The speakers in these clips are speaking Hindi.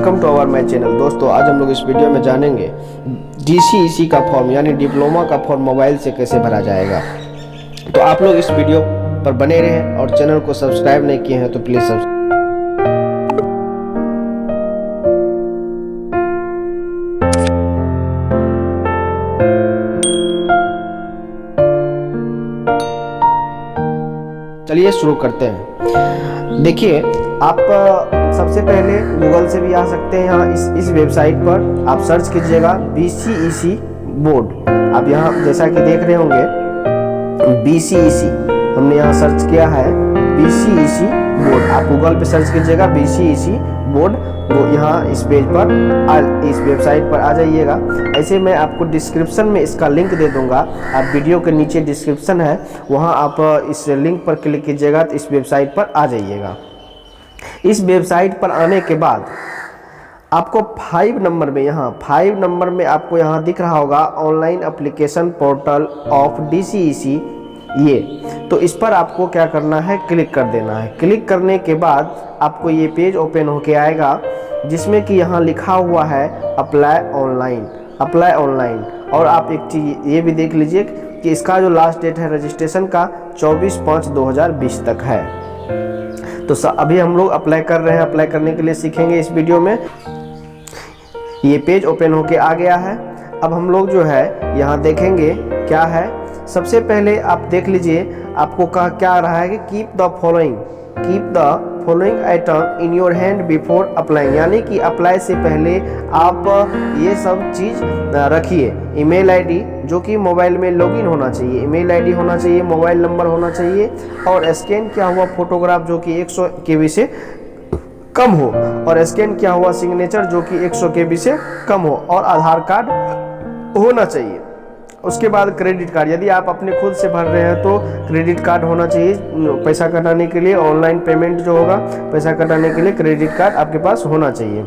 Welcome to our my channel. दोस्तों आज हम लोग इस वीडियो में जानेंगे DCEC का फॉर्म यानी डिप्लोमा का फॉर्म मोबाइल से कैसे भरा जाएगा। तो आप लोग इस वीडियो पर बने रहें और चैनल को सब्सक्राइब नहीं किए हैं तो प्लीज़ सब्सक्राइब। चलिए शुरू करते हैं। देखिए आप सबसे पहले गूगल से भी आ सकते हैं। यहाँ इस वेबसाइट पर आप सर्च कीजिएगा BCEC बोर्ड। आप यहाँ जैसा कि देख रहे होंगे BCEC, हमने यहाँ सर्च किया है BCEC बोर्ड। आप गूगल पे सर्च कीजिएगा BCEC बोर्ड, तो यहाँ इस पेज पर इस वेबसाइट पर आ जाइएगा। ऐसे मैं आपको डिस्क्रिप्शन में इसका लिंक दे दूंगा। आप वीडियो के नीचे डिस्क्रिप्शन है, वहाँ आप इस लिंक पर क्लिक कीजिएगा तो इस वेबसाइट पर आ जाइएगा। इस वेबसाइट पर आने के बाद आपको 5 नंबर में, यहाँ 5 नंबर में आपको यहाँ दिख रहा होगा online application portal of DCEC। ये तो इस पर आपको क्या करना है, क्लिक कर देना है। क्लिक करने के बाद आपको ये पेज ओपन होके आएगा जिसमें कि यहाँ लिखा हुआ है अप्लाई ऑनलाइन, अप्लाई ऑनलाइन। और आप एक चीज़ ये भी देख लीजिए कि इसका जो लास्ट डेट है रजिस्ट्रेशन का 24/5/2020 तक है। तो अभी हम लोग अप्लाई कर रहे हैं। अप्लाई करने के लिए सीखेंगे इस वीडियो में। ये पेज ओपन होके आ गया है। अब हम लोग जो है यहाँ देखेंगे क्या है। सबसे पहले आप देख लीजिए, आपको क्या रहा है कि keep the following item in your hand before applying, यानी कि अप्लाई से पहले आप ये सब चीज़ रखिए। ईमेल आईडी जो कि मोबाइल में लॉगिन होना चाहिए, ईमेल आईडी होना चाहिए, मोबाइल नंबर होना चाहिए, और स्कैन किया हुआ फोटोग्राफ जो कि 100 KB से कम हो, और स्कैन किया हुआ सिग्नेचर जो कि 100 KB से कम हो, और आधार कार्ड होना चाहिए। उसके बाद क्रेडिट कार्ड, यदि आप अपने खुद से भर रहे हैं तो क्रेडिट कार्ड होना चाहिए पैसा कटाने के लिए। ऑनलाइन पेमेंट जो होगा पैसा कटाने के लिए क्रेडिट कार्ड आपके पास होना चाहिए,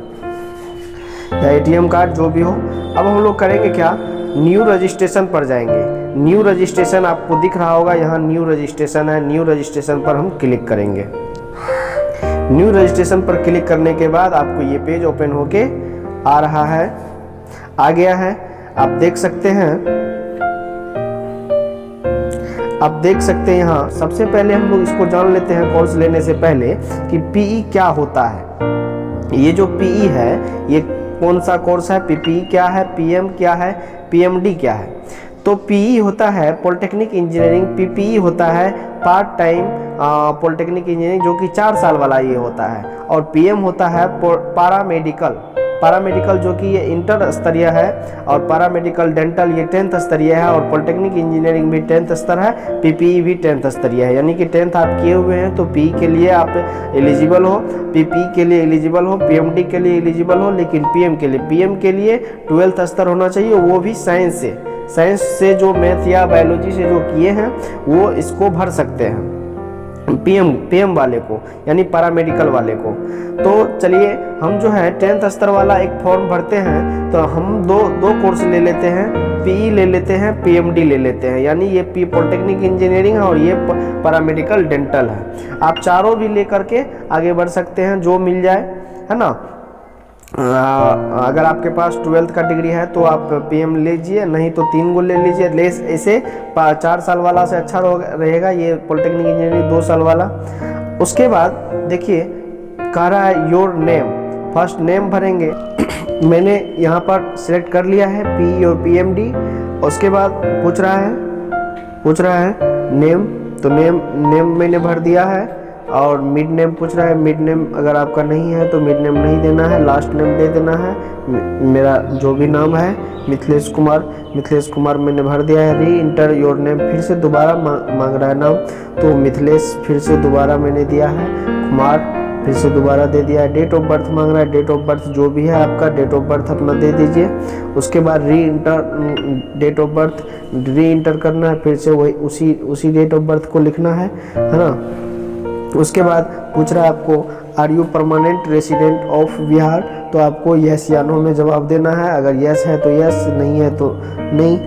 या ATM कार्ड जो भी हो। अब हम लोग करेंगे क्या, न्यू रजिस्ट्रेशन पर जाएंगे। न्यू रजिस्ट्रेशन आपको दिख रहा होगा, यहाँ न्यू रजिस्ट्रेशन है। न्यू रजिस्ट्रेशन पर हम क्लिक करेंगे। न्यू रजिस्ट्रेशन पर क्लिक करने के बाद आपको ये पेज ओपन होके आ रहा है, आ गया है। आप देख सकते हैं, आप देख सकते हैं यहाँ सबसे पहले हम लोग इसको जान लेते हैं कोर्स लेने से पहले कि PE क्या होता है। ये जो PE है ये कौन सा कोर्स है, PPE क्या है, PM क्या है, PMD क्या है। तो PE होता है पॉलिटेक्निक इंजीनियरिंग, PPE होता है पार्ट टाइम पॉलिटेक्निक इंजीनियरिंग जो कि 4 साल वाला ये होता है, और PM होता है पारामेडिकल जो कि ये इंटर स्तरीय है, और पारामेडिकल डेंटल ये 10th स्तरीय है, और पॉलिटेक्निक इंजीनियरिंग भी 10th स्तर है, PPE भी 10th स्तरीय है। यानी कि 10th आप किए हुए हैं तो PE के लिए आप एलिजिबल हो, PPE के लिए एलिजिबल हो, PMD के लिए एलिजिबल हो। लेकिन PM के लिए 12th स्तर होना चाहिए, वो भी साइंस से जो मैथ या बायोलॉजी से जो किए हैं वो इसको भर सकते हैं, PM वाले को, यानी पैरामेडिकल वाले को। तो चलिए हम जो है 10th स्तर वाला एक फॉर्म भरते हैं। तो हम दो कोर्स ले लेते हैं, PE ले लेते हैं, PMD ले लेते हैं। यानी ये पॉलिटेक्निक इंजीनियरिंग है और ये पैरामेडिकल डेंटल है। आप चारों भी लेकर के आगे बढ़ सकते हैं, जो मिल जाए, है ना। अगर आपके पास 12th का डिग्री है तो आप PM लीजिए, नहीं तो 3 गो ले लीजिए। ऐसे 4 साल वाला से अच्छा रहेगा ये पॉलिटेक्निक इंजीनियरिंग 2 साल वाला। उसके बाद देखिए कह रहा है योर नेम, फर्स्ट नेम भरेंगे। मैंने यहाँ पर सिलेक्ट कर लिया है PE और PMD। उसके बाद पूछ रहा है नेम, तो नेम मैंने भर दिया है। और मिड नेम पूछ रहा है, मिड नेम अगर आपका नहीं है तो मिड नेम नहीं देना है, लास्ट नेम दे देना है। मेरा जो भी नाम है मिथिलेश कुमार मैंने भर दिया है। री इंटर योर नेम, फिर से दोबारा मांग रहा है नाम, तो मिथिलेश फिर से दोबारा मैंने दिया है, कुमार फिर से दोबारा दे दिया है। डेट ऑफ बर्थ मांग रहा है, डेट ऑफ बर्थ जो भी है आपका डेट ऑफ बर्थ अपना दे दीजिए। उसके बाद डेट ऑफ बर्थ री इंटर करना है, फिर से वही उसी डेट ऑफ बर्थ को लिखना है ना। उसके बाद पूछ रहा है आपको are you permanent resident of Bihar, तो आपको यस या नो में जवाब देना है। अगर यस है तो यस, नहीं है तो नहीं।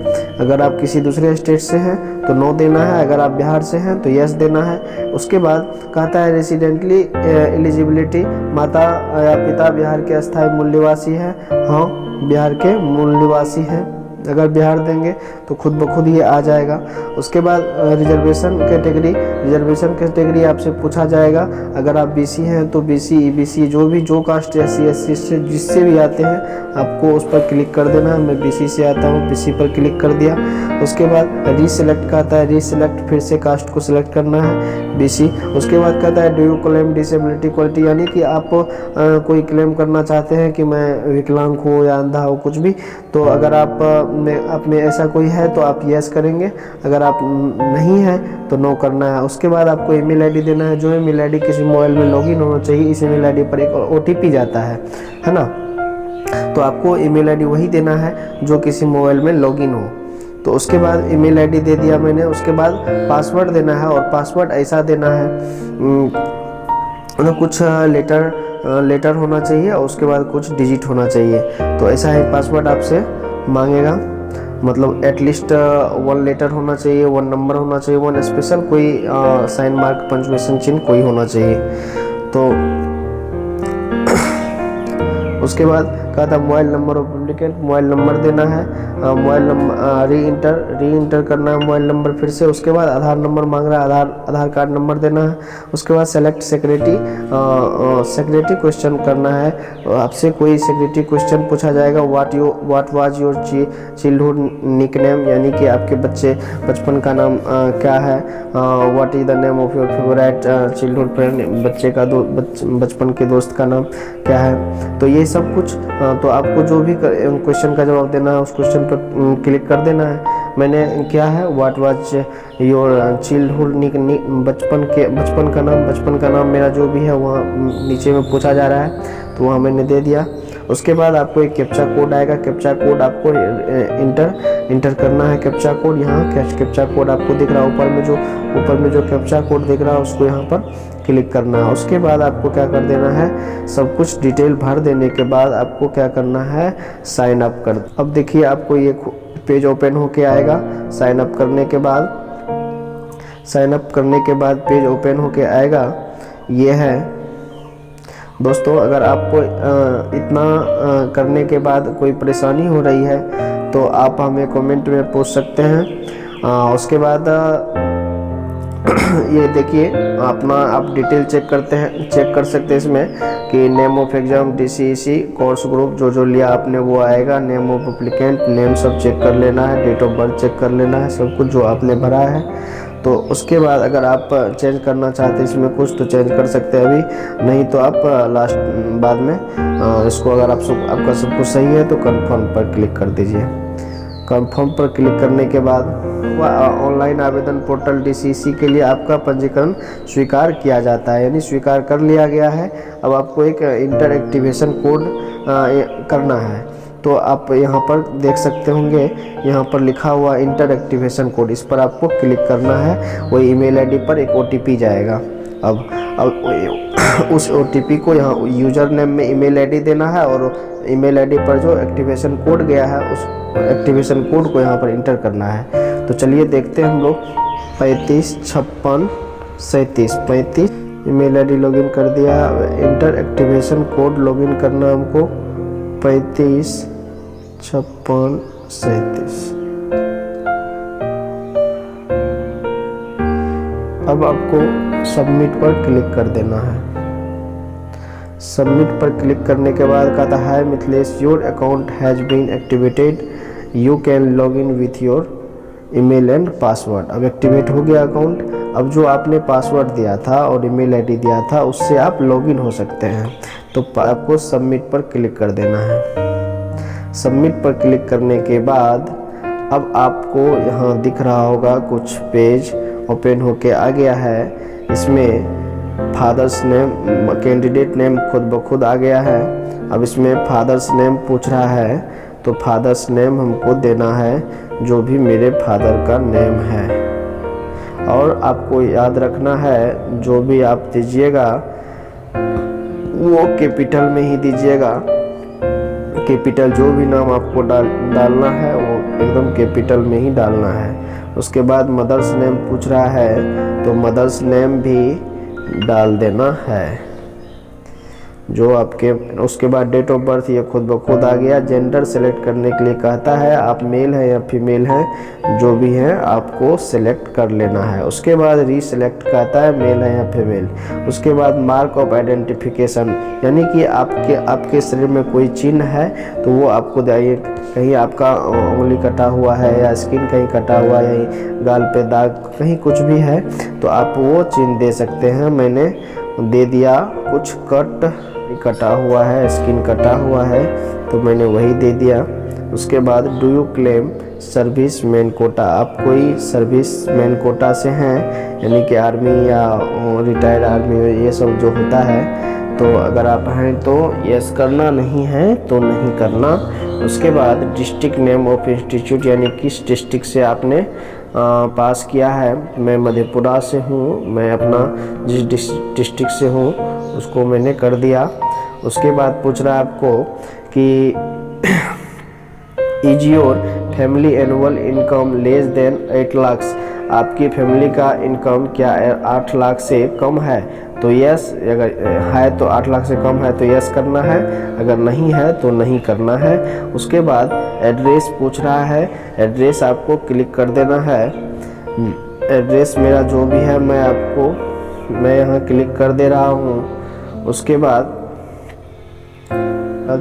अगर आप किसी दूसरे स्टेट से हैं तो नो देना है। अगर आप बिहार से हैं तो यस देना है। उसके बाद कहता है रेसिडेंटली एलिजिबिलिटी, माता या पिता बिहार के अस्थायी मूल निवासी है। हाँ, बिहार के मूल निवासी हैं। अगर बिहार देंगे तो खुद ब खुद ये आ जाएगा। उसके बाद रिजर्वेशन कैटेगरी आपसे पूछा जाएगा। अगर आप बीसी हैं तो बीसी, ईबीसी, जो कास्ट एससी एससी से जिससे भी आते हैं आपको उस पर क्लिक कर देना है। मैं बीसी से आता हूँ, बीसी पर क्लिक कर दिया। उसके बाद रीसेलेक्ट कहता है, रीसेलेक्ट फिर से कास्ट को सिलेक्ट करना है, बीसी। उसके बाद कहता है do you claim disability quality, यानी कि आप कोई क्लेम करना चाहते हैं कि मैं विकलांग हूँ या अंधा हो, कुछ भी। तो अगर आप में ऐसा कोई है तो आप यस करेंगे। अगर आप नहीं है तो नो करना है। उसके बाद आपको ईमेल आईडी देना है। जो ईमेल आईडी किसी मोबाइल में लॉगिन होना चाहिए, इस ईमेल आईडी पर एक ओटीपी जाता है ना। तो आपको ईमेल आईडी वही देना है जो किसी मोबाइल में लॉगिन हो। तो उसके बाद ईमेल आईडी दे दिया मैंने। उसके बाद पासवर्ड देना है, और पासवर्ड ऐसा देना है मतलब कुछ लेटर होना चाहिए और उसके बाद कुछ डिजिट होना चाहिए। तो ऐसा ही पासवर्ड आपसे मांगेगा, मतलब एटलीस्ट 1 लेटर होना चाहिए, 1 नंबर होना चाहिए, 1 स्पेशल कोई साइन मार्क पंचुएशन चिन्ह कोई होना चाहिए। तो उसके बाद कहा था mobile number of applicant, mobile number देना है। मोबाइल नंबर री इंटर करना है मोबाइल नंबर फिर से। उसके बाद आधार नंबर मांग रहा है, आधार कार्ड नंबर देना है। उसके बाद सेलेक्ट सेक्रेटरी क्वेश्चन करना है। आपसे कोई सेक्रेटरी क्वेश्चन पूछा जाएगा। What was your childhood nickname, यानी कि आपके बचपन का नाम क्या है। What is the name of your favourite childhood friend, बच्चे का बचपन के दोस्त का नाम क्या है। तो ये सब कुछ, तो आपको जो भी क्वेश्चन का जवाब देना है उस क्वेश्चन पर क्लिक कर देना है। मैंने क्या है, व्हाट वाज योर चाइल्डहुड बचपन का नाम मेरा जो भी है वहाँ नीचे में पूछा जा रहा है, तो वहाँ मैंने दे दिया। उसके बाद आपको एक कैप्चा कोड आएगा। कैप्चा कोड आपको इंटर करना है। कैप्चा कोड यहाँ कैप्चा कोड आपको दिख रहा है ऊपर में जो कैप्चा कोड दिख रहा है उसको यहाँ पर क्लिक करना है। उसके बाद आपको क्या कर देना है, सब कुछ डिटेल भर देने के बाद आपको क्या करना है, साइन अप कर। अब देखिए आपको ये पेज ओपन होके आएगा। साइन अप करने के बाद पेज ओपन होके आएगा। ये है दोस्तों, अगर आपको इतना करने के बाद कोई परेशानी हो रही है तो आप हमें कमेंट में पूछ सकते हैं। उसके बाद ये देखिए आप डिटेल चेक कर सकते हैं इसमें कि name of exam DCEC course group जो लिया आपने वो आएगा। नेम ऑफ एप्लीकेंट, नेम सब चेक कर लेना है। डेट ऑफ बर्थ चेक कर लेना है, सब कुछ जो आपने भरा है। तो उसके बाद अगर आप चेंज करना चाहते हैं इसमें कुछ तो चेंज कर सकते हैं अभी, नहीं तो आप बाद में इसको अगर आपका सब कुछ सही है तो कंफर्म पर क्लिक कर दीजिए। कंफर्म पर क्लिक करने के बाद ऑनलाइन आवेदन पोर्टल DCEC के लिए आपका पंजीकरण स्वीकार किया जाता है, यानी स्वीकार कर लिया गया है। अब आपको एक इंटर एक्टिवेशन कोड करना है। तो आप यहाँ पर देख सकते होंगे, यहाँ पर लिखा हुआ इंटर एक्टिवेशन कोड, इस पर आपको क्लिक करना है। वही ईमेल आईडी पर एक OTP जाएगा। अब उस OTP को यहाँ यूजर नेम में ईमेल आईडी देना है और ईमेल आईडी पर जो एक्टिवेशन कोड गया है उस एक्टिवेशन कोड को यहाँ पर इंटर करना है। तो चलिए देखते हैं हम लोग। 355637 ईमेल आईडी लॉगिन कर दिया। इंटर एक्टिवेशन कोड लॉगिन करना हमको 355637। अब आपको सबमिट पर क्लिक कर देना है। सबमिट पर क्लिक करने के बाद कहता है Mithilesh your account has been activated, you can log in with your email and password. अब एक्टिवेट हो गया अकाउंट। अब जो आपने पासवर्ड दिया था और ईमेल आईडी दिया था उससे आप लॉगिन हो सकते हैं। तो आपको सबमिट पर क्लिक कर देना है। सबमिट पर क्लिक करने के बाद अब आपको यहाँ दिख रहा होगा कुछ पेज ओपन होके आ गया है। इसमें फादर्स नेम, कैंडिडेट नेम खुद ब खुद आ गया है। अब इसमें फादर्स नेम पूछ रहा है, तो फादर्स नेम हमको देना है जो भी मेरे फादर का नेम है। और आपको याद रखना है जो भी आप दीजिएगा वो कैपिटल में ही दीजिएगा। कैपिटल जो भी नाम आपको डालना है वो एकदम कैपिटल में ही डालना है। उसके बाद मदर्स नेम पूछ रहा है तो मदर्स नेम भी डाल देना है जो आपके। उसके बाद डेट ऑफ बर्थ ये खुद ब खुद आ गया। जेंडर सेलेक्ट करने के लिए कहता है, आप मेल हैं या फीमेल हैं, जो भी हैं आपको सेलेक्ट कर लेना है। उसके बाद रीसेलेक्ट कहता है, मेल है या फीमेल। उसके बाद मार्क ऑफ आइडेंटिफिकेशन, यानी कि आपके शरीर में कोई चिन्ह है तो वो आपको दिए। कहीं आपका उंगली कटा हुआ है या स्किन कहीं कटा हुआ है, गाल पे दाग कहीं कुछ भी है तो आप वो चिन्ह दे सकते हैं। मैंने दे दिया, कुछ कटा हुआ है, स्किन कटा हुआ है तो मैंने वही दे दिया। उसके बाद do you claim service man quota, आप कोई सर्विस मैन कोटा से हैं, यानी कि आर्मी या रिटायर्ड आर्मी ये सब जो होता है, तो अगर आप हैं तो यस करना, नहीं है तो नहीं करना। उसके बाद डिस्ट्रिक्ट नेम ऑफ इंस्टीट्यूट, यानी किस डिस्ट्रिक्ट से आपने पास किया है। मैं मधेपुरा से हूँ, मैं अपना जिस डिस्ट्रिक्ट से हूँ उसको मैंने कर दिया। उसके बाद पूछ रहा है आपको कि is your family annual income less than 8 lakh, आपकी फैमिली का इनकम क्या 8 लाख से कम है तो यस, अगर है तो 8 लाख से कम है तो यस करना है, अगर नहीं है तो नहीं करना है। उसके बाद एड्रेस पूछ रहा है, एड्रेस आपको क्लिक कर देना है। एड्रेस मेरा जो भी है मैं यहाँ क्लिक कर दे रहा हूँ। उसके बाद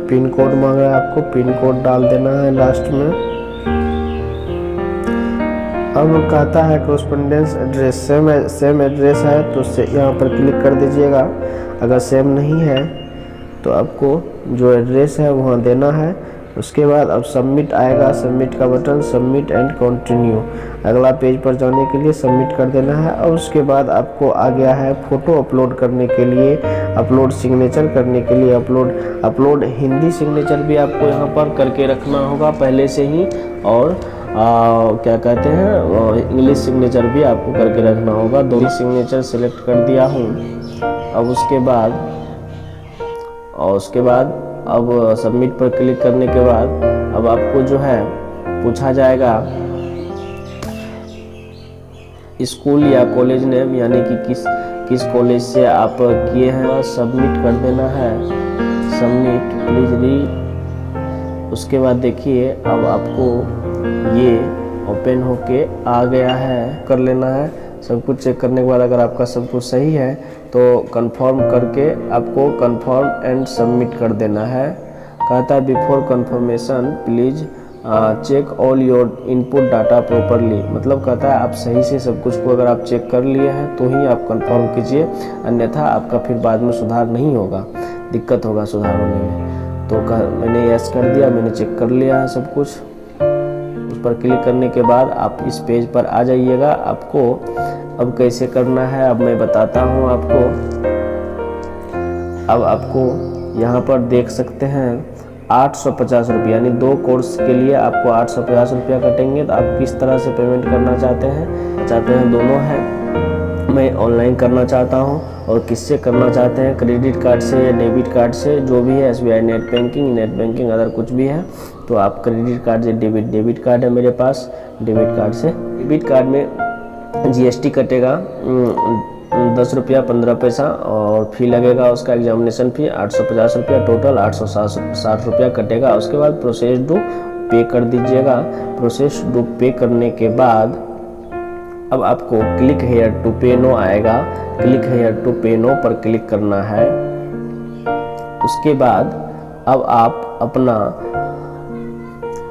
पिन कोड मांग रहा है, आपको पिन कोड डाल देना है लास्ट में। अब कहता है कॉरेस्पोंडेंस एड्रेस, सेम एड्रेस है तो यहाँ पर क्लिक कर दीजिएगा। अगर सेम नहीं है तो आपको जो एड्रेस है वहाँ देना है। उसके बाद अब सबमिट आएगा, सबमिट का बटन, सबमिट एंड कंटिन्यू, अगला पेज पर जाने के लिए सबमिट कर देना है। और उसके बाद आपको आ गया है फ़ोटो अपलोड करने के लिए, अपलोड सिग्नेचर करने के लिए। अपलोड हिंदी सिग्नेचर भी आपको यहाँ पर करके रखना होगा पहले से ही, और क्या कहते हैं इंग्लिश सिग्नेचर भी आपको करके रखना होगा। दोनों सिग्नेचर सेलेक्ट कर दिया हूँ। अब उसके बाद अब सबमिट पर क्लिक करने के बाद अब आपको जो है पूछा जाएगा स्कूल या कॉलेज नेम, यानी कि किस कॉलेज से आप किए हैं, सबमिट कर देना है। Submit please read. उसके बाद देखिए अब आपको ये ओपन होके आ गया है, कर लेना है। सब कुछ चेक करने के बाद अगर आपका सब कुछ सही है तो कंफर्म करके आपको कंफर्म एंड सबमिट कर देना है। कहता है before confirmation please check all your input data properly, मतलब कहता है आप सही से सब कुछ को अगर आप चेक कर लिए हैं तो ही आप कंफर्म कीजिए, अन्यथा आपका फिर बाद में सुधार नहीं होगा, दिक्कत होगा सुधार होने में। तो मैंने यस कर दिया, मैंने चेक कर लिया है सब कुछ। उस पर क्लिक करने के बाद आप इस पेज पर आ जाइएगा। आपको अब कैसे करना है अब मैं बताता हूँ आपको। अब आपको यहाँ पर देख सकते हैं 850 रुपये, यानी 2 कोर्स के लिए आपको 850 रुपया कटेंगे। तो आप किस तरह से पेमेंट करना चाहते हैं दोनों हैं। मैं ऑनलाइन करना चाहता हूं और किससे करना चाहते हैं, क्रेडिट कार्ड से या डेबिट कार्ड से, जो भी है SBI नेट बैंकिंग अगर कुछ भी है तो आप क्रेडिट कार्ड से, डेबिट कार्ड है मेरे पास, डेबिट कार्ड से। डेबिट कार्ड में GST कटेगा 10 रुपया 15 पैसा और फी लगेगा उसका, एग्जामिनेशन फी 850 रुपया, टोटल 860 रुपया कटेगा। उसके बाद प्रोसेस टू पे कर दीजिएगा। प्रोसेस टू पे करने के बाद अब आपको क्लिक हेयर टू पे नो आएगा, क्लिक हेयर टू पे नो पर क्लिक करना है। उसके बाद अब आप अपना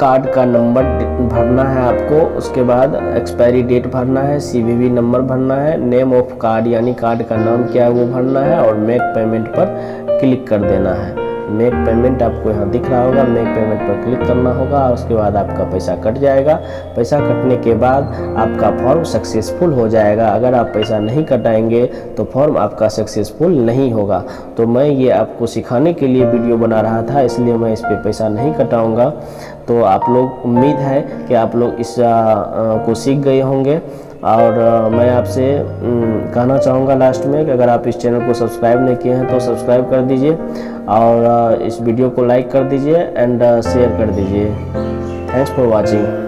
कार्ड का नंबर भरना है आपको। उसके बाद एक्सपायरी डेट भरना है, CVV नंबर भरना है, नेम ऑफ कार्ड यानी कार्ड का नाम क्या है वो भरना है और मेक पेमेंट पर क्लिक कर देना है। मेक पेमेंट आपको यहाँ दिख रहा होगा, मेक पेमेंट पर क्लिक करना होगा। उसके बाद आपका पैसा कट जाएगा। पैसा कटने के बाद आपका फॉर्म सक्सेसफुल हो जाएगा। अगर आप पैसा नहीं कटाएंगे तो फॉर्म आपका सक्सेसफुल नहीं होगा। तो मैं ये आपको सिखाने के लिए वीडियो बना रहा था, इसलिए मैं इस पर पैसा नहीं कटाऊंगा। तो आप लोग, उम्मीद है कि आप लोग इस को सीख गए होंगे और मैं आपसे कहना चाहूँगा लास्ट में कि अगर आप इस चैनल को सब्सक्राइब नहीं किए हैं तो सब्सक्राइब कर दीजिए और इस वीडियो को लाइक कर दीजिए एंड शेयर कर दीजिए। Thanks for watching.